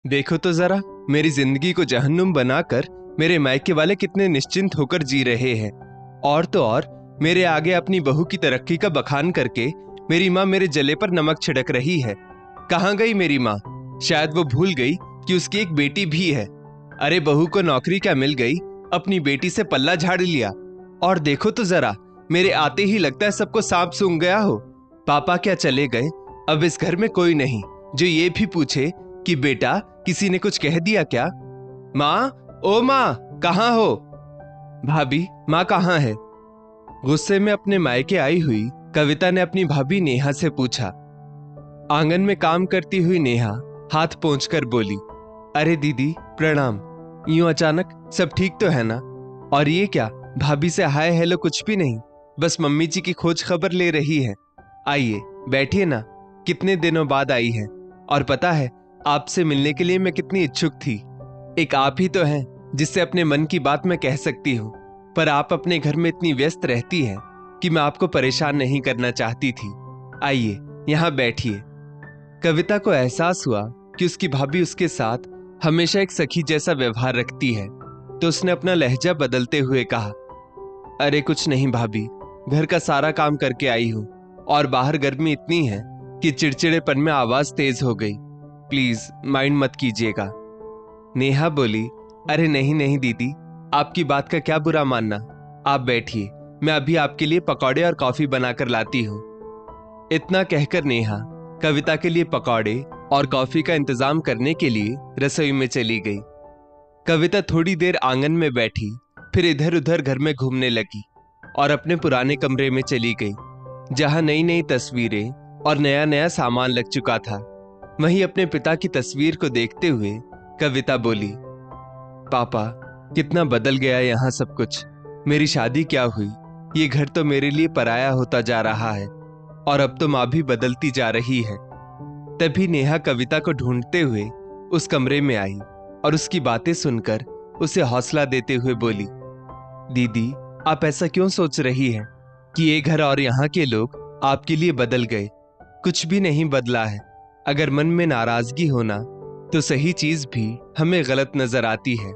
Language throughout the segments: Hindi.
देखो तो जरा, मेरी जिंदगी को जहन्नुम बनाकर मेरे मायके वाले कितने निश्चिंत होकर जी रहे हैं। और तो और मेरे आगे अपनी बहू की तरक्की का बखान करके मेरी माँ मेरे जले पर नमक छिड़क रही है। कहाँ गई मेरी माँ? शायद वो भूल गई कि उसकी एक बेटी भी है। अरे बहू को नौकरी क्या मिल गई, अपनी बेटी से पल्ला झाड़ लिया। और देखो तो जरा, मेरे आते ही लगता है सबको सांप सूंघ गया हो। पापा क्या चले गए, अब इस घर में कोई नहीं जो ये भी पूछे कि बेटा किसी ने कुछ कह दिया क्या। माँ, ओ माँ, कहाँ हो? भाभी, माँ कहाँ है? गुस्से में अपने मायके आई हुई कविता ने अपनी भाभी नेहा से पूछा। आंगन में काम करती हुई नेहा हाथ पोंछकर बोली, अरे दीदी प्रणाम। यूं अचानक सब ठीक तो है ना? और ये क्या, भाभी से हाय हेलो कुछ भी नहीं, बस मम्मी जी की खोज खबर ले रही है। आइए बैठिए ना, कितने दिनों बाद आई है। और पता है आपसे मिलने के लिए मैं कितनी इच्छुक थी। एक आप ही तो हैं जिससे अपने मन की बात मैं कह सकती हूँ, पर आप अपने घर में इतनी व्यस्त रहती हैं कि मैं आपको परेशान नहीं करना चाहती थी। आइए यहाँ बैठिए। कविता को एहसास हुआ कि उसकी भाभी उसके साथ हमेशा एक सखी जैसा व्यवहार रखती है, तो उसने अपना लहजा बदलते हुए कहा, अरे कुछ नहीं भाभी, घर का सारा काम करके आई हूँ और बाहर गर्मी इतनी है कि चिड़चिड़ेपन में आवाज तेज हो गई। प्लीज माइंड मत कीजिएगा। नेहा बोली, अरे नहीं नहीं दीदी, आपकी बात का क्या बुरा मानना। आप बैठिए, मैं अभी आपके लिए पकौड़े और कॉफी बनाकर लाती हूँ। इतना कहकर नेहा कविता के लिए पकौड़े और कॉफी का इंतजाम करने के लिए रसोई में चली गई। कविता थोड़ी देर आंगन में बैठी, फिर इधर उधर घर में घूमने लगी और अपने पुराने कमरे में चली गई, जहां नई नई तस्वीरें और नया नया सामान लग चुका था। वहीं अपने पिता की तस्वीर को देखते हुए कविता बोली, पापा कितना बदल गया यहाँ सब कुछ। मेरी शादी क्या हुई, ये घर तो मेरे लिए पराया होता जा रहा है और अब तो माँ भी बदलती जा रही है। तभी नेहा कविता को ढूंढते हुए उस कमरे में आई और उसकी बातें सुनकर उसे हौसला देते हुए बोली, दीदी आप ऐसा क्यों सोच रही हैं कि ये घर और यहाँ के लोग आपके लिए बदल गए? कुछ भी नहीं बदला है। अगर मन में नाराजगी होना तो सही चीज भी हमें गलत नजर आती है।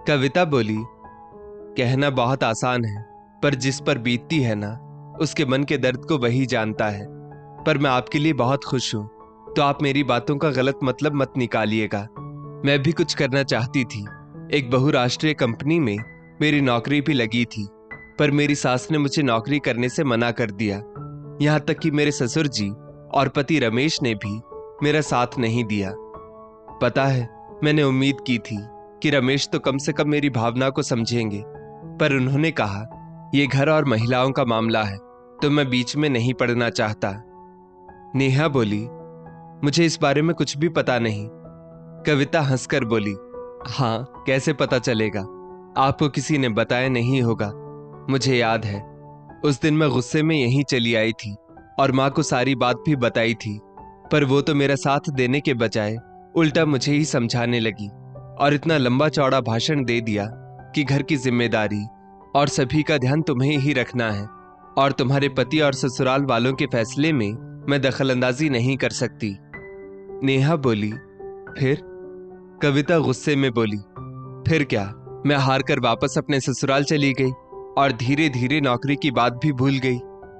कविता बोली, कहना बहुत आसान है, पर जिस पर बीतती है ना, उसके मन के दर्द को वही जानता है। पर मैं आपके लिए बहुत खुश हूं, तो आप मेरी बातों का गलत मतलब मत निकालिएगा। मैं भी कुछ करना चाहती थी। एक बहुराष्ट्रीय कंपनी में मेरी नौकरी भी लगी थी, पर मेरी सास ने मुझे नौकरी करने से मना कर दिया। यहाँ तक कि मेरे ससुर जी और पति रमेश ने भी मेरा साथ नहीं दिया। पता है, मैंने उम्मीद की थी कि रमेश तो कम से कम मेरी भावना को समझेंगे, पर उन्होंने कहा यह घर और महिलाओं का मामला है, तो मैं बीच में नहीं पड़ना चाहता। नेहा बोली, मुझे इस बारे में कुछ भी पता नहीं। कविता हंसकर बोली, हाँ कैसे पता चलेगा, आपको किसी ने बताया नहीं होगा। मुझे याद है उस दिन मैं गुस्से में यहीं चली आई थी और माँ को सारी बात भी बताई थी, पर वो तो मेरा साथ देने के बजाय उल्टा मुझे ही समझाने लगी और इतना लंबा चौड़ा भाषण दे दिया कि घर की जिम्मेदारी और सभी का ध्यान तुम्हें ही रखना है और तुम्हारे पति और ससुराल वालों के फैसले में मैं दखलंदाजी नहीं कर सकती। नेहा बोली, फिर? कविता गुस्से में बोली, फिर क्या, मैं हार कर वापस अपने ससुराल चली गई और धीरे धीरे नौकरी की बात भी भूल गई।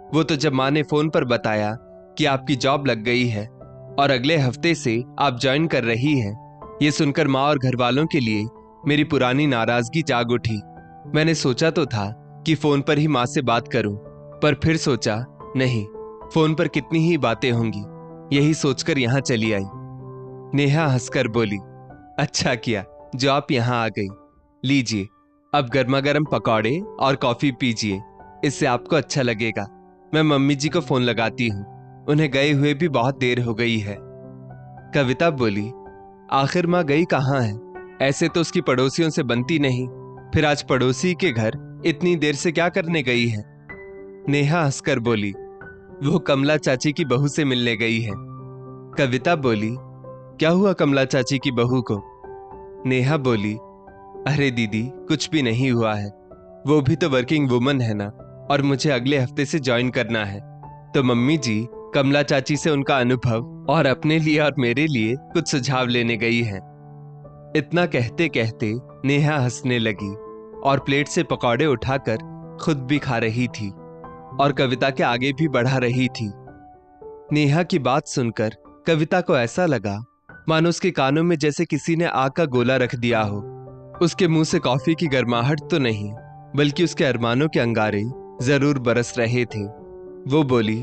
वो तो जब माँ ने फोन पर बताया कि आपकी जॉब लग गई है और अगले हफ्ते से आप ज्वाइन कर रही हैं, ये सुनकर माँ और घर वालों के लिए मेरी पुरानी नाराजगी जाग उठी। मैंने सोचा तो था कि फोन पर ही माँ से बात करूं, पर फिर सोचा नहीं, फोन पर कितनी ही बातें होंगी, यही सोचकर यहाँ चली आई। नेहा हंसकर बोली, अच्छा किया जो आप यहाँ आ गई। लीजिए, अब गर्मा गर्म पकौड़े और कॉफी पीजिए, इससे आपको अच्छा लगेगा। मैं मम्मी जी को फोन लगाती हूँ, उन्हें गए हुए भी बहुत देर हो गई है। कविता बोली, आखिर माँ गई कहाँ है? ऐसे तो उसकी पड़ोसियों से बनती नहीं, फिर आज पड़ोसी के घर इतनी देर से क्या करने गई है? नेहा हंसकर बोली, वो कमला चाची की बहू से मिलने गई है। कविता बोली, क्या हुआ कमला चाची की बहू को? नेहा बोली, अरे दीदी कुछ भी नहीं हुआ है, वो भी तो वर्किंग वुमन है ना, और मुझे अगले हफ्ते से ज्वाइन करना है, तो मम्मी जी कमला चाची से उनका अनुभव और अपने लिए और मेरे लिए कुछ सुझाव लेने गई हैं। इतना कहते कहते नेहा हंसने लगी और प्लेट से पकौड़े उठाकर खुद भी खा रही थी और कविता के आगे भी बढ़ा रही थी। नेहा की बात सुनकर कविता को ऐसा लगा मानो उसके कानों में जैसे किसी ने आग का गोला रख दिया हो। उसके मुंह से कॉफी की गर्माहट तो नहीं, बल्कि उसके अरमानों के अंगारे जरूर बरस रहे थे। वो बोली,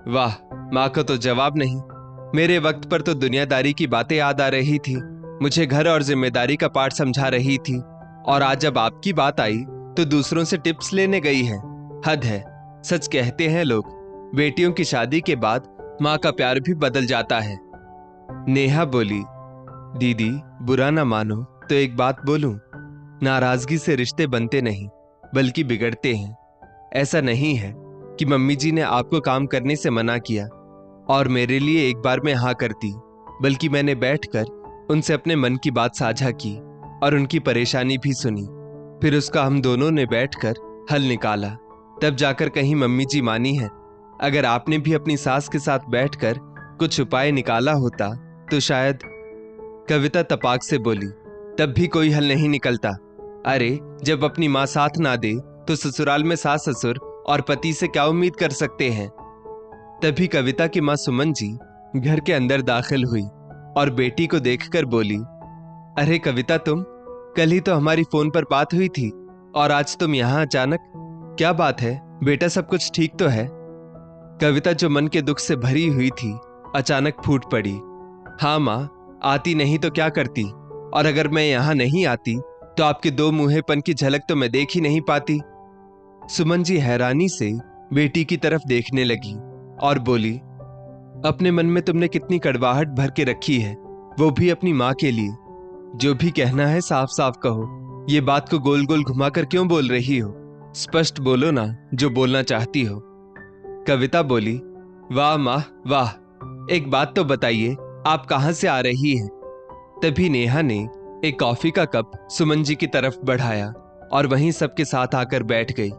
वाह, माँ को तो जवाब नहीं। मेरे वक्त पर तो दुनियादारी की बातें याद आ रही थी, मुझे घर और जिम्मेदारी का पाठ समझा रही थी, और आज जब आपकी बात आई तो दूसरों से टिप्स लेने गई है। हद है। सच कहते हैं लोग, बेटियों की शादी के बाद माँ का प्यार भी बदल जाता है। नेहा बोली, दीदी बुरा ना मानो तो एक बात बोलूं, नाराजगी से रिश्ते बनते नहीं बल्कि बिगड़ते हैं। ऐसा नहीं है कि मम्मी जी ने आपको काम करने से मना किया और मेरे लिए एक बार में हाँ करती, बल्कि मैंने बैठकर उनसे अपने मन की बात साझा की और उनकी परेशानी भी सुनी। फिर उसका हम दोनों ने बैठकर हल निकाला, तब जाकर कहीं मम्मी जी मानी है। अगर आपने भी अपनी सास के साथ बैठकर कुछ उपाय निकाला होता तो शायद। कविता तपाक से बोली, तब भी कोई हल नहीं निकलता। अरे जब अपनी माँ साथ ना दे तो ससुराल में सास ससुर और पति से क्या उम्मीद कर सकते हैं। तभी कविता की माँ सुमन जी घर के अंदर दाखिल हुई और बेटी को देखकर बोली, अरे कविता, तुम कल ही तो हमारी फोन पर बात हुई थी और आज तुम यहाँ अचानक, क्या बात है बेटा, सब कुछ ठीक तो है? कविता जो मन के दुख से भरी हुई थी अचानक फूट पड़ी। हाँ माँ, आती नहीं तो क्या करती, और अगर मैं यहाँ नहीं आती तो आपके दो मुंहेपन की झलक तो मैं देख ही नहीं पाती। सुमन जी हैरानी से बेटी की तरफ देखने लगी और बोली, अपने मन में तुमने कितनी कड़वाहट भर के रखी है, वो भी अपनी माँ के लिए। जो भी कहना है साफ साफ कहो, ये बात को गोल गोल घुमाकर क्यों बोल रही हो? स्पष्ट बोलो ना जो बोलना चाहती हो। कविता बोली, वाह माँ वाह, एक बात तो बताइए, आप कहां से आ रही हैं? तभी नेहा ने एक कॉफी का कप सुमन जी की तरफ बढ़ाया और वहीं सबके साथ आकर बैठ गई।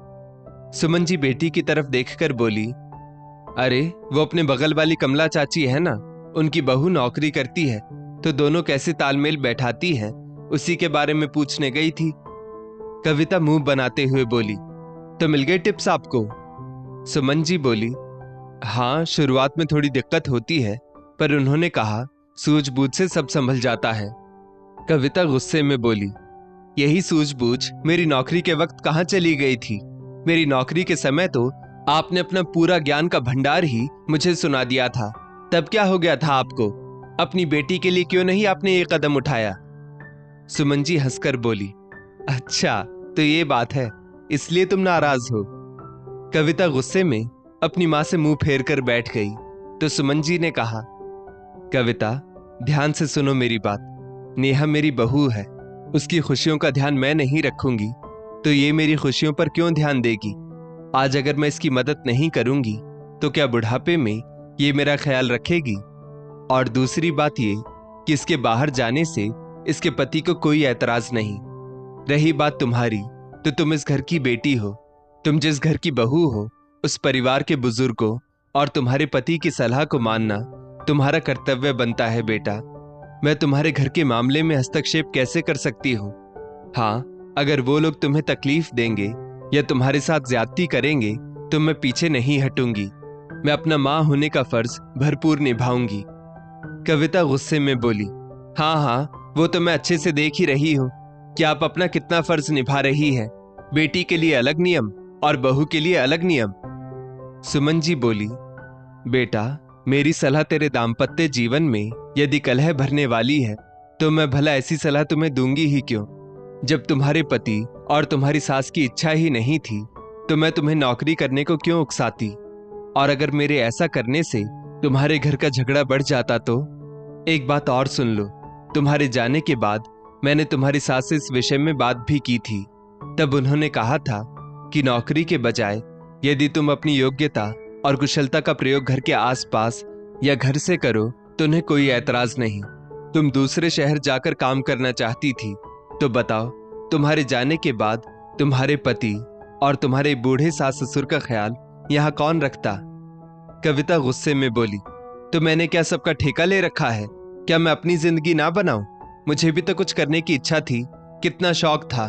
सुमन जी बेटी की तरफ देखकर बोली, अरे वो अपने बगल वाली कमला चाची है ना, उनकी बहू नौकरी करती है तो दोनों कैसे तालमेल बैठाती हैं, उसी के बारे में पूछने गई थी। कविता मुंह बनाते हुए बोली, तो मिल गए टिप्स आपको? सुमन जी बोली, हाँ, शुरुआत में थोड़ी दिक्कत होती है, पर उन्होंने कहा सूझबूझ से सब संभल जाता है। कविता गुस्से में बोली, यही सूझबूझ मेरी नौकरी के वक्त कहाँ चली गई थी? मेरी नौकरी के समय तो आपने अपना पूरा ज्ञान का भंडार ही मुझे सुना दिया था, तब क्या हो गया था आपको? अपनी बेटी के लिए क्यों नहीं आपने ये कदम उठाया? सुमन जी हंसकर बोली, अच्छा तो ये बात है, इसलिए तुम नाराज हो? कविता गुस्से में अपनी मां से मुंह फेर कर बैठ गई तो सुमन जी ने कहा, कविता ध्यान से सुनो मेरी बात, नेहा मेरी बहू है, उसकी खुशियों का ध्यान मैं नहीं रखूंगी तो ये मेरी खुशियों पर क्यों ध्यान देगी? आज अगर मैं इसकी मदद नहीं करूंगी तो क्या बुढ़ापे में ये मेरा ख्याल रखेगी? और दूसरी बात ये कि इसके बाहर जाने से इसके पति को कोई ऐतराज नहीं। रही बात तुम्हारी, तो तुम इस घर की बेटी हो, तुम जिस घर की बहू हो उस परिवार के बुजुर्गों और तुम्हारे पति की सलाह को मानना तुम्हारा कर्तव्य बनता है बेटा। मैं तुम्हारे घर के मामले में हस्तक्षेप कैसे कर सकती हूँ? हाँ, अगर वो लोग तुम्हें तकलीफ देंगे या तुम्हारे साथ ज्यादती करेंगे तो मैं पीछे नहीं हटूंगी। मैं अपना माँ होने का फर्ज भरपूर निभाऊंगी। कविता गुस्से में बोली, हाँ हाँ, वो तो मैं अच्छे से देख ही रही हूँ कि आप अपना कितना फर्ज निभा रही है। बेटी के लिए अलग नियम और बहू के लिए अलग नियम। सुमन जी बोली, बेटा मेरी सलाह तेरे दाम्पत्य जीवन में यदि कलह भरने वाली है तो मैं भला ऐसी सलाह तुम्हें दूंगी ही क्यों? जब तुम्हारे पति और तुम्हारी सास की इच्छा ही नहीं थी तो मैं तुम्हें नौकरी करने को क्यों उकसाती? और अगर मेरे ऐसा करने से तुम्हारे घर का झगड़ा बढ़ जाता तो? एक बात और सुन लो, तुम्हारे जाने के बाद मैंने तुम्हारी सास से इस विषय में बात भी की थी। तब उन्होंने कहा था कि नौकरी के बजाय यदि तुम अपनी योग्यता और कुशलता का प्रयोग घर के आसपास या घर से करो तो उन्हें कोई ऐतराज नहीं। तुम दूसरे शहर जाकर काम करना चाहती थी तो बताओ, तुम्हारे जाने के बाद तुम्हारे पति और तुम्हारे बूढ़े सास ससुर का ख्याल यहाँ कौन रखता? कविता गुस्से में बोली, तो मैंने क्या सबका ठेका ले रखा है? क्या मैं अपनी जिंदगी ना बनाऊं? मुझे भी तो कुछ करने की इच्छा थी। कितना शौक था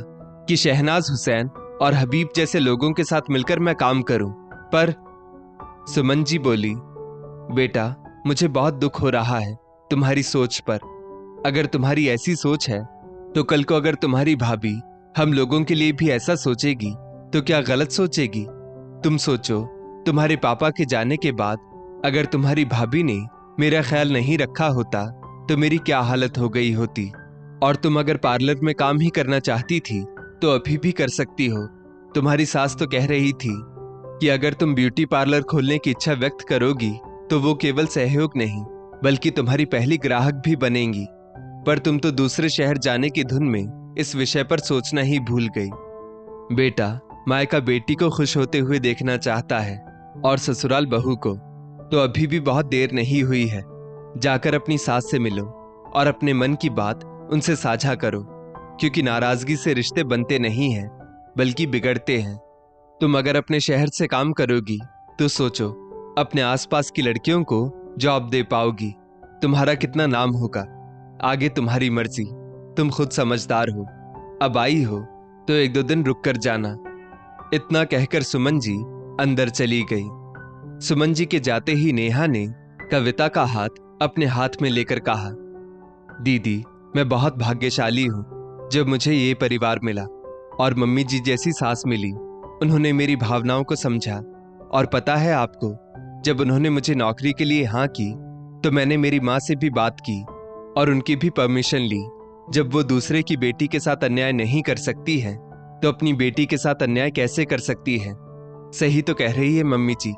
कि शहनाज हुसैन और हबीब जैसे लोगों के साथ मिलकर मैं काम करूं। पर सुमन जी बोली, बेटा मुझे बहुत दुख हो रहा है तुम्हारी सोच पर। अगर तुम्हारी ऐसी सोच है तो कल को अगर तुम्हारी भाभी हम लोगों के लिए भी ऐसा सोचेगी तो क्या गलत सोचेगी? तुम सोचो, तुम्हारे पापा के जाने के बाद अगर तुम्हारी भाभी ने मेरा ख्याल नहीं रखा होता तो मेरी क्या हालत हो गई होती। और तुम अगर पार्लर में काम ही करना चाहती थी तो अभी भी कर सकती हो। तुम्हारी सास तो कह रही थी कि अगर तुम ब्यूटी पार्लर खोलने की इच्छा व्यक्त करोगी तो वो केवल सहयोग नहीं बल्कि तुम्हारी पहली ग्राहक भी बनेंगी। पर तुम तो दूसरे शहर जाने की धुन में इस विषय पर सोचना ही भूल गई। बेटा मायका बेटी को खुश होते हुए देखना चाहता है और ससुराल बहू को। तो अभी भी बहुत देर नहीं हुई है। जाकर अपनी सास से मिलो और अपने मन की बात उनसे साझा करो, क्योंकि नाराजगी से रिश्ते बनते नहीं हैं बल्कि बिगड़ते हैं। तुम अगर अपने शहर से काम करोगी तो सोचो, अपने आसपास की लड़कियों को जॉब दे पाओगी। तुम्हारा कितना नाम होगा। आगे तुम्हारी मर्जी, तुम खुद समझदार हो। अब आई हो तो 1-2 दिन रुक कर जाना। इतना कहकर सुमन जी अंदर चली गई। सुमन जी के जाते ही नेहा ने कविता का हाथ अपने हाथ में लेकर कहा, दीदी मैं बहुत भाग्यशाली हूं जब मुझे ये परिवार मिला और मम्मी जी जैसी सास मिली। उन्होंने मेरी भावनाओं को समझा। और पता है आपको, जब उन्होंने मुझे नौकरी के लिए हाँ की तो मैंने मेरी माँ से भी बात की और उनकी भी परमिशन ली। जब वो दूसरे की बेटी के साथ अन्याय नहीं कर सकती है तो अपनी बेटी के साथ अन्याय कैसे कर सकती है? सही तो कह रही है मम्मी जी।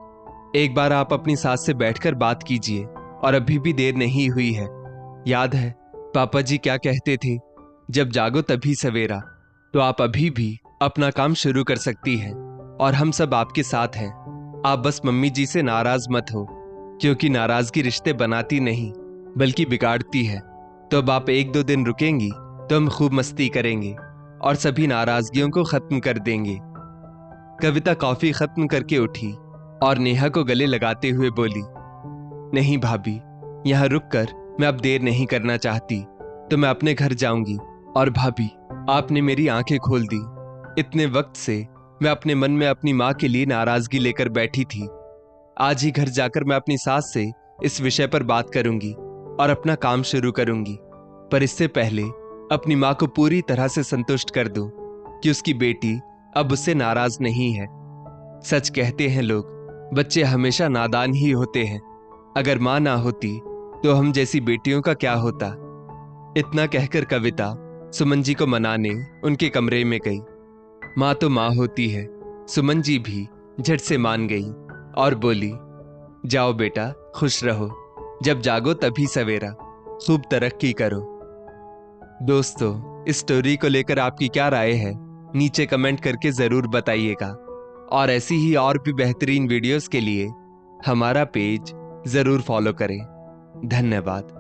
एक बार आप अपनी सास से बैठकर बात कीजिए और अभी भी देर नहीं हुई है। याद है पापा जी क्या कहते थे, जब जागो तभी सवेरा। तो आप अभी भी अपना काम शुरू कर सकती हैं और हम सब आपके साथ हैं। आप बस मम्मी जी से नाराज मत हो, क्योंकि नाराजगी रिश्ते बनाती नहीं बल्कि बिगाड़ती है। तो अब आप 1-2 दिन रुकेंगी तो हम खूब मस्ती करेंगे और सभी नाराजगियों को खत्म कर देंगे। कविता कॉफी खत्म करके उठी और नेहा को गले लगाते हुए बोली, नहीं भाभी, यहाँ रुककर मैं अब देर नहीं करना चाहती। तो मैं अपने घर जाऊंगी। और भाभी आपने मेरी आंखें खोल दी। इतने वक्त से मैं अपने मन में अपनी माँ के लिए नाराजगी लेकर बैठी थी। आज ही घर जाकर मैं अपनी सास से इस विषय पर बात करूंगी और अपना काम शुरू करूंगी। पर इससे पहले अपनी माँ को पूरी तरह से संतुष्ट कर दूं कि उसकी बेटी अब उससे नाराज नहीं है। सच कहते हैं लोग, बच्चे हमेशा नादान ही होते हैं। अगर माँ ना होती तो हम जैसी बेटियों का क्या होता। इतना कहकर कविता सुमन जी को मनाने उनके कमरे में गई। माँ तो माँ होती है। सुमन जी भी झट से मान गई और बोली, जाओ बेटा, खुश रहो। जब जागो तभी सवेरा। खूब तरक्की करो। दोस्तों, इस स्टोरी को लेकर आपकी क्या राय है नीचे कमेंट करके जरूर बताइएगा। और ऐसी ही और भी बेहतरीन वीडियोस के लिए हमारा पेज जरूर फॉलो करें। धन्यवाद।